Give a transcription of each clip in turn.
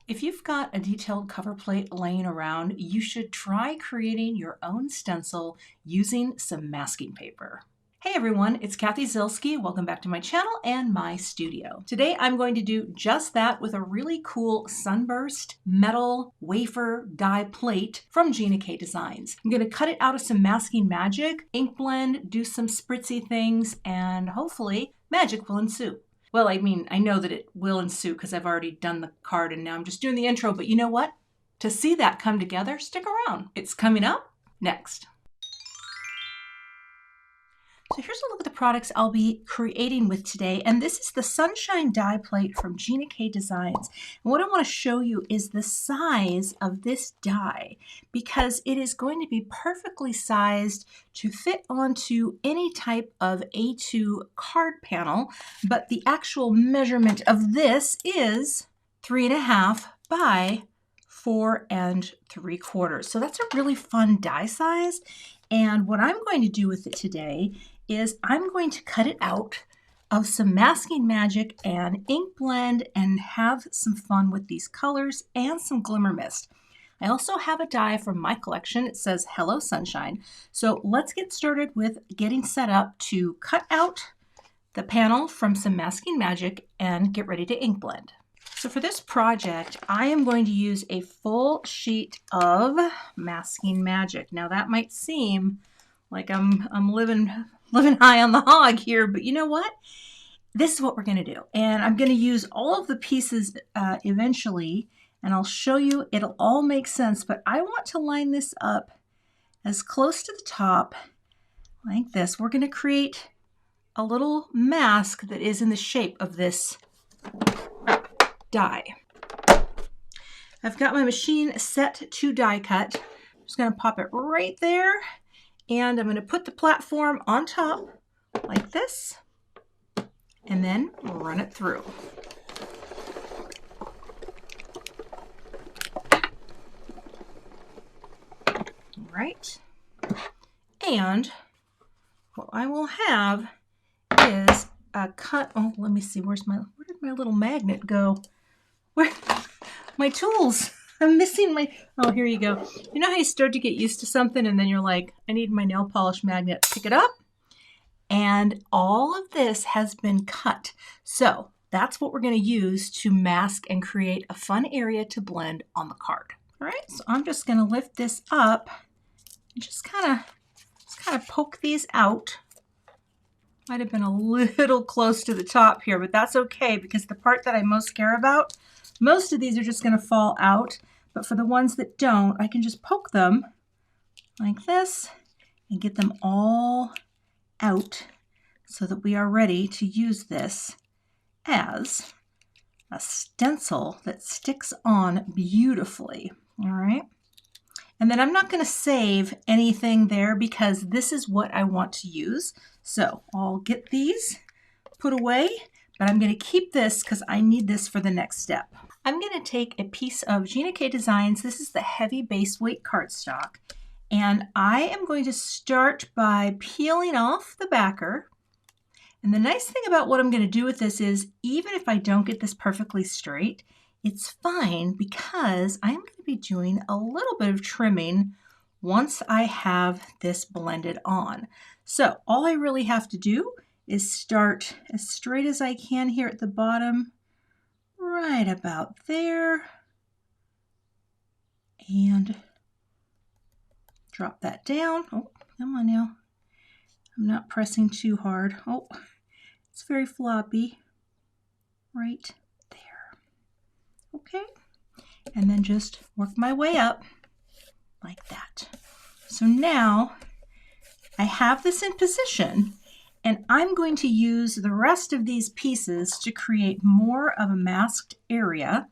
If you've got a detailed cover plate laying around, you should try creating your own stencil using some masking paper. Hey everyone, it's Cathy Zielske. Welcome back to my channel and my studio. Today I'm going to do just that with a really cool sunburst metal wafer die plate from Gina K Designs. I'm going to cut it out of some masking magic, ink blend, do some spritzy things, and hopefully magic will ensue. Well, I mean, I know that it will ensue because I've already done the card and now I'm just doing the intro, but you know what? To see that come together, stick around. It's coming up next. So here's a look at the products I'll be creating with today, and this is the Sunshine die plate from Gina K Designs. And what I want to show you is the size of this die, because it is going to be perfectly sized to fit onto any type of A2 card panel, but the actual measurement of this is 3.5 by 4 3/4. So that's a really fun die size. And what I'm going to do with it today is I'm going to cut it out of some masking magic and ink blend and have some fun with these colors and some glimmer mist. I also have a die from my collection. It says Hello Sunshine. So let's get started with getting set up to cut out the panel from some masking magic and get ready to ink blend. So for this project, I am going to use a full sheet of masking magic. Now that might seem like I'm living high on the hog here, but you know what? This is what we're going to do. And I'm going to use all of the pieces eventually, and I'll show you, it'll all make sense, but I want to line this up as close to the top like this. We're going to create a little mask that is in the shape of this die. I've got my machine set to die cut. I'm just going to pop it right there. And I'm going to put the platform on top like this and then run it through. All right. And what I will have is a cut. Oh, let me see. Where did my little magnet go? Where? My tools. I'm missing my, oh, here you go. You know how you start to get used to something and then you're like, I need my nail polish magnet. Pick it up. And all of this has been cut. So that's what we're going to use to mask and create a fun area to blend on the card. All right, so I'm just going to lift this up and just kind of poke these out. Might have been a little close to the top here, but that's okay because the part that I most care about, most of these are just going to fall out, but for the ones that don't, I can just poke them like this and get them all out so that we are ready to use this as a stencil that sticks on beautifully. All right. And then I'm not going to save anything there because this is what I want to use. So I'll get these put away, but I'm going to keep this because I need this for the next step. I'm going to take a piece of Gina K Designs. This is the heavy base weight cardstock. And I am going to start by peeling off the backer. And the nice thing about what I'm going to do with this is even if I don't get this perfectly straight, it's fine because I'm going to be doing a little bit of trimming once I have this blended on. So all I really have to do is start as straight as I can here at the bottom, right about there, and drop that down. Oh, come on now. I'm not pressing too hard. Oh, it's very floppy. Right there. Okay. And then just work my way up like that. So now I have this in position, and I'm going to use the rest of these pieces to create more of a masked area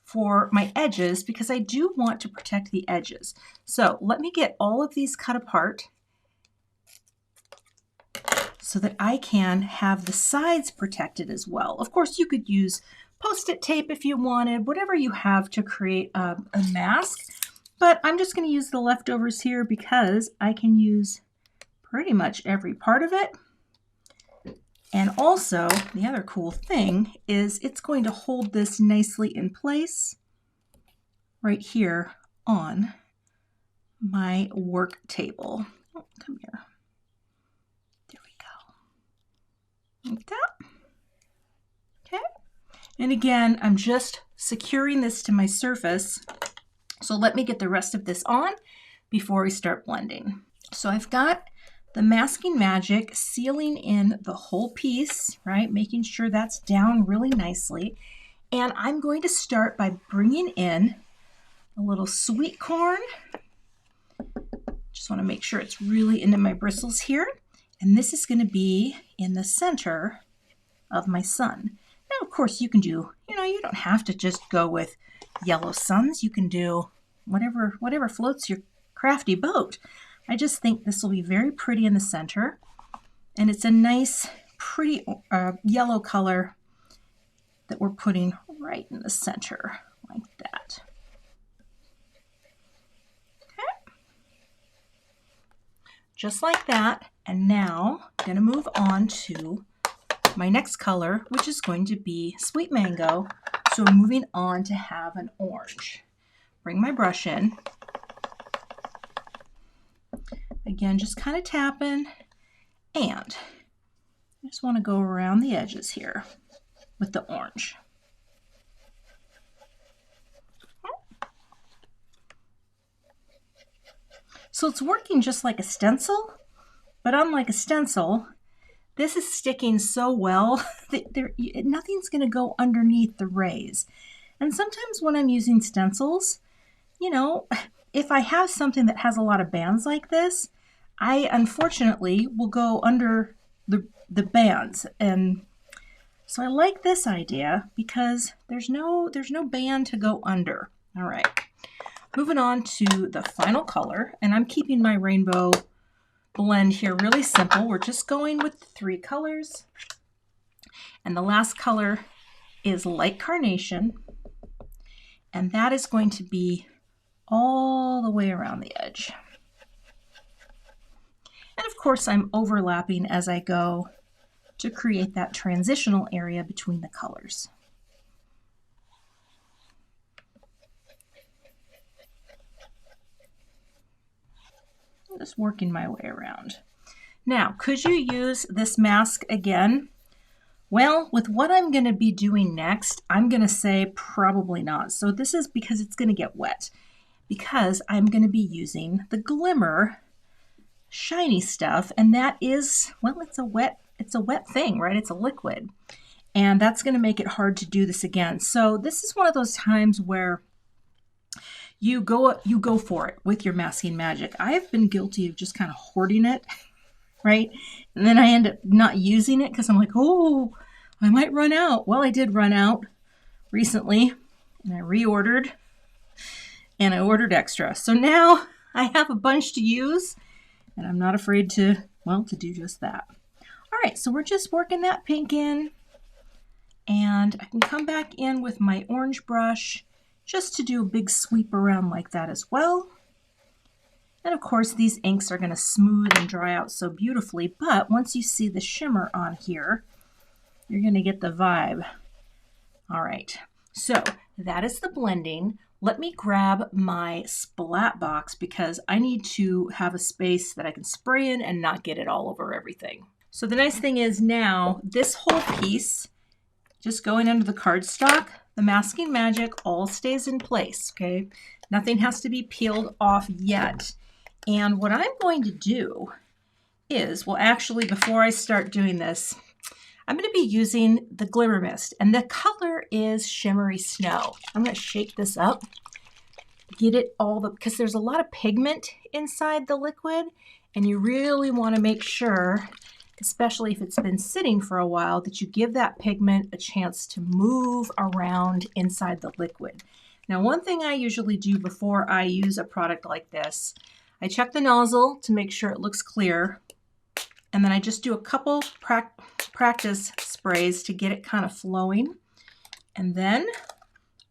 for my edges because I do want to protect the edges. So let me get all of these cut apart so that I can have the sides protected as well. Of course, you could use Post-it tape if you wanted, whatever you have to create a mask, but I'm just going to use the leftovers here because I can use pretty much every part of it. And also, the other cool thing is it's going to hold this nicely in place right here on my work table. Oh, come here. There we go. Like that. Okay. And again, I'm just securing this to my surface. So let me get the rest of this on before we start blending. So I've got the Masking Magic sealing in the whole piece, right? Making sure that's down really nicely. And I'm going to start by bringing in a little sweet corn. Just want to make sure it's really into my bristles here. And this is going to be in the center of my sun. Now, of course, you can do, you don't have to just go with yellow suns. You can do whatever floats your crafty boat. I just think this will be very pretty in the center. And it's a nice, pretty yellow color that we're putting right in the center, like that. Okay. Just like that. And now I'm going to move on to my next color, which is going to be Sweet Mango. So we're moving on to have an orange. Bring my brush in. Again, just kind of tapping, and I just want to go around the edges here with the orange. So it's working just like a stencil, but unlike a stencil, this is sticking so well that nothing's going to go underneath the rays. And sometimes when I'm using stencils, if I have something that has a lot of bands like this, I unfortunately will go under the bands. And so I like this idea because there's no band to go under. All right, moving on to the final color, and I'm keeping my rainbow blend here really simple. We're just going with 3 colors. And the last color is Light Carnation, and that is going to be all the way around the edge. And of course, I'm overlapping as I go to create that transitional area between the colors. I'm just working my way around. Now, could you use this mask again? Well, with what I'm going to be doing next, I'm going to say probably not. So this is because it's going to get wet, because I'm going to be using the Glimmer shiny stuff, and that is, well, it's a wet thing, right? It's a liquid, and that's going to make it hard to do this again. So this is one of those times where you go for it with your Masking Magic. I've been guilty of just kind of hoarding it, right? And then I end up not using it because I'm like, oh, I might run out. Well, I did run out recently, and I reordered, and I ordered extra. So now I have a bunch to use, and I'm not afraid to do just that. All right, so we're just working that pink in, and I can come back in with my orange brush just to do a big sweep around like that as well. And of course, these inks are going to smooth and dry out so beautifully, but once you see the shimmer on here, you're going to get the vibe. All right, so that is the blending. Let me grab my splat box because I need to have a space that I can spray in and not get it all over everything. So the nice thing is now this whole piece, just going under the cardstock, the Masking Magic all stays in place, okay? Nothing has to be peeled off yet. And what I'm going to do is, well, actually, before I start doing this, I'm going to be using the Glimmer Mist, and the color is Shimmery Snow. I'm going to shake this up, get it because there's a lot of pigment inside the liquid, and you really want to make sure, especially if it's been sitting for a while, that you give that pigment a chance to move around inside the liquid. Now, one thing I usually do before I use a product like this, I check the nozzle to make sure it looks clear, and then I just do a couple practice sprays to get it kind of flowing. And then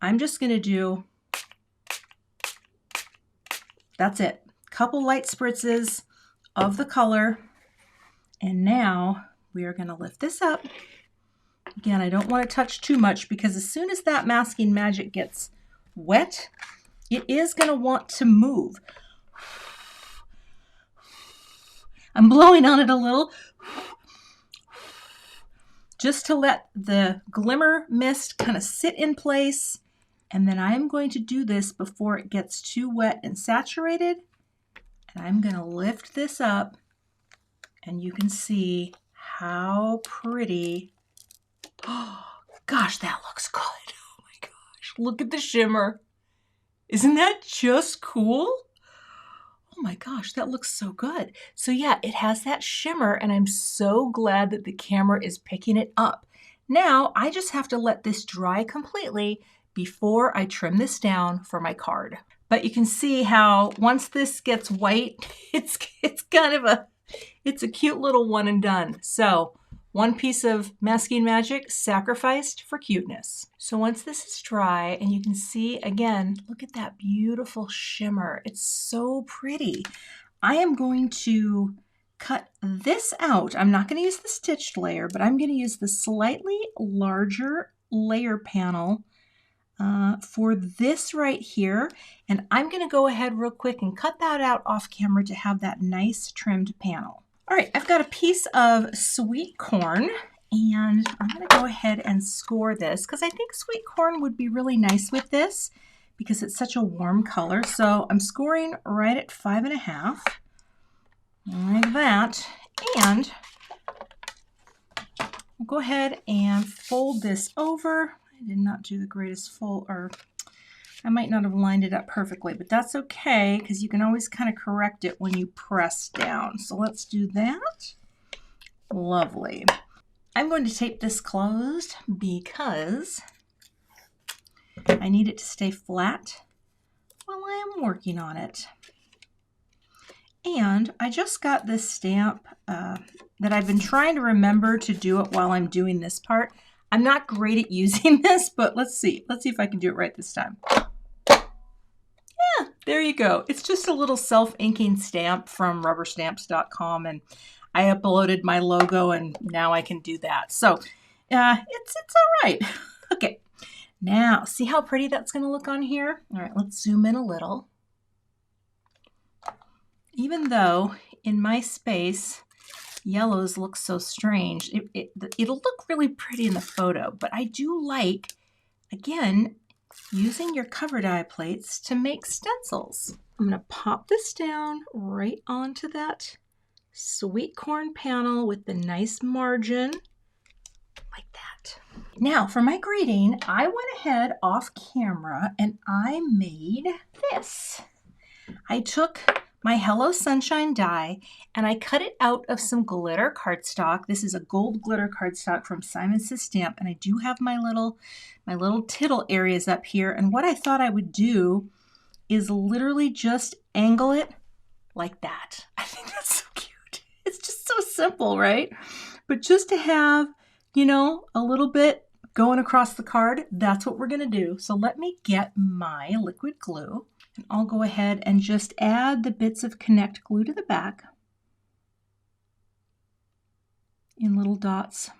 I'm just going to do, that's it, couple light spritzes of the color. And now we are going to lift this up. Again, I don't want to touch too much because as soon as that Masking Magic gets wet, it is going to want to move. I'm blowing on it a little just to let the glimmer mist kind of sit in place. And then I'm going to do this before it gets too wet and saturated. And I'm going to lift this up and you can see how pretty. Oh, gosh, that looks good. Oh my gosh, look at the shimmer. Isn't that just cool? Oh my gosh, that looks so good. So yeah, it has that shimmer and I'm so glad that the camera is picking it up. Now I just have to let this dry completely before I trim this down for my card. But you can see how once this gets white, it's kind of it's a cute little one and done. So one piece of masking magic sacrificed for cuteness. So once this is dry, and you can see again, look at that beautiful shimmer. It's so pretty. I am going to cut this out. I'm not going to use the stitched layer, but I'm going to use the slightly larger layer panel for this right here. And I'm going to go ahead real quick and cut that out off camera to have that nice trimmed panel. All right, I've got a piece of sweet corn and I'm going to go ahead and score this because I think sweet corn would be really nice with this because it's such a warm color. So I'm scoring right at 5.5, like that. And we'll go ahead and fold this over. I did not do the greatest fold, or I might not have lined it up perfectly, but that's okay because you can always kind of correct it when you press down. So let's do that. Lovely. I'm going to tape this closed because I need it to stay flat while I am working on it. And I just got this stamp that I've been trying to remember to do it while I'm doing this part. I'm not great at using this, but let's see. Let's see if I can do it right this time. Yeah, there you go. It's just a little self-inking stamp from rubberstamps.com, and I uploaded my logo, and now I can do that. So it's all right. Okay, now see how pretty that's going to look on here? All right, let's zoom in a little. Even though in my space, yellows look so strange, it'll look really pretty in the photo, but I do like, again, using your cover die plates to make stencils. I'm going to pop this down right onto that sweet corn panel with the nice margin, like that. Now for my greeting, I went ahead off camera and I made this. I took my Hello Sunshine die and I cut it out of some glitter cardstock. This is a gold glitter cardstock from Simon Says Stamp, and I do have my little tittle areas up here. And what I thought I would do is literally just angle it like that. I think that's so cute. It's just so simple, right? But just to have, you know, a little bit going across the card, that's what we're going to do. So let me get my liquid glue. And I'll go ahead and just add the bits of Connect glue to the back in little dots.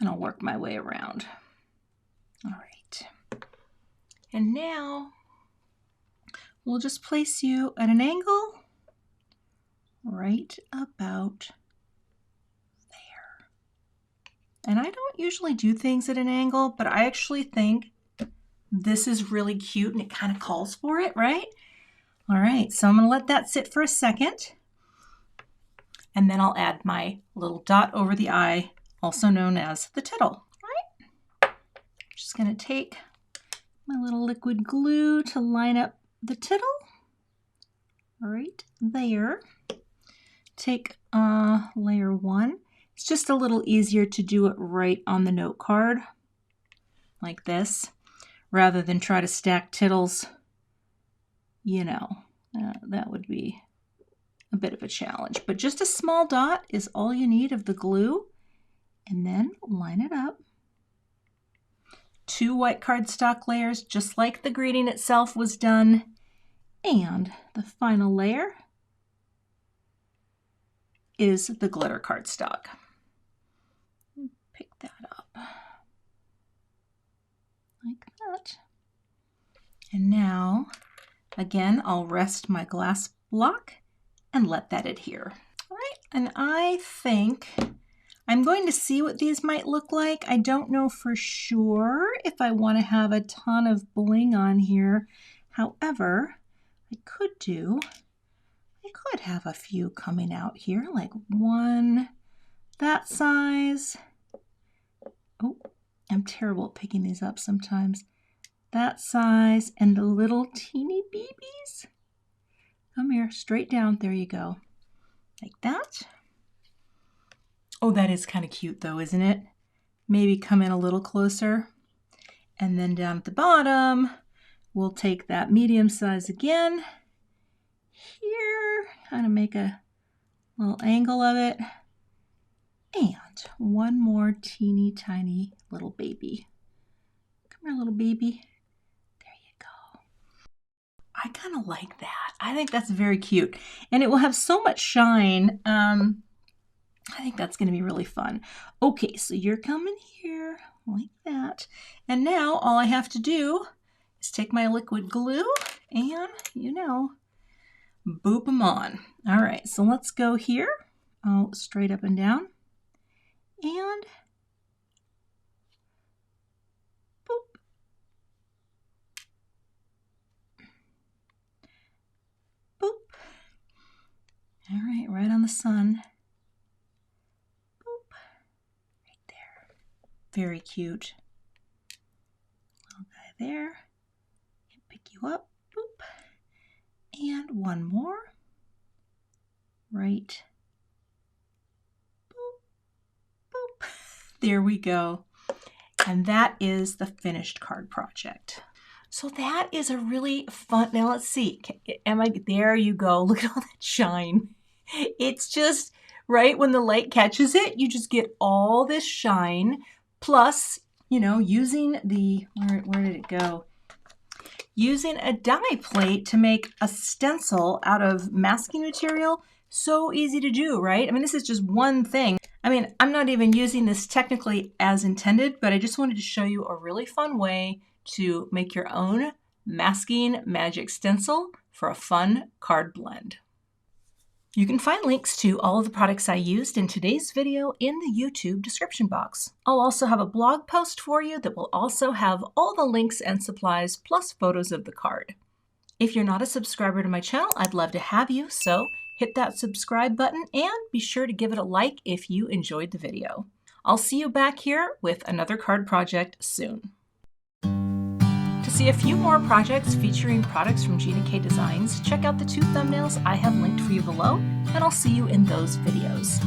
And I'll work my way around. All right. And now we'll just place you at an angle right about there. And I don't usually do things at an angle, but I actually think this is really cute and it kind of calls for it, right? All right, so I'm going to let that sit for a second. And then I'll add my little dot over the eye, also known as the tittle. Right? I'm just going to take my little liquid glue to line up the tittle right there. Take layer 1. It's just a little easier to do it right on the note card like this, rather than try to stack tittles. You know, that would be a bit of a challenge. But just a small dot is all you need of the glue, and then line it up. 2 white cardstock layers, just like the greeting itself was done. And the final layer is the glitter cardstock. Pick that up like that. And now, again, I'll rest my glass block and let that adhere. All right, and I think I'm going to see what these might look like. I don't know for sure if I want to have a ton of bling on here. However, I could have a few coming out here, like one that size. Oh, I'm terrible at picking these up sometimes. That size, and the little teeny babies. Come here, straight down. There you go. Like that. Oh, that is kind of cute though, isn't it? Maybe come in a little closer. And then down at the bottom, we'll take that medium size again. Here, kind of make a little angle of it. And one more teeny tiny little baby. Come here, little baby. There you go. I kind of like that. I think that's very cute. And it will have so much shine. I think that's going to be really fun. Okay, so you're coming here like that. And now all I have to do is take my liquid glue and, boop them on. All right, so let's go here. Oh, straight up and down. And boop. Boop. All right, right on the sun. Boop. Right there. Very cute. Little guy there. Can pick you up. Boop. And one more. Right. There we go. And that is the finished card project. So that is a really fun, now let's see, there you go. Look at all that shine. It's just, right, when the light catches it, you just get all this shine. Plus, using the, where did it go? Using a die plate to make a stencil out of masking material, so easy to do, right? I mean, this is just one thing. I mean, I'm not even using this technically as intended, but I just wanted to show you a really fun way to make your own masking magic stencil for a fun card blend. You can find links to all of the products I used in today's video in the YouTube description box. I'll also have a blog post for you that will also have all the links and supplies plus photos of the card. If you're not a subscriber to my channel, I'd love to have you, so hit that subscribe button and be sure to give it a like if you enjoyed the video. I'll see you back here with another card project soon. To see a few more projects featuring products from Gina K Designs, check out the 2 thumbnails I have linked for you below, and I'll see you in those videos.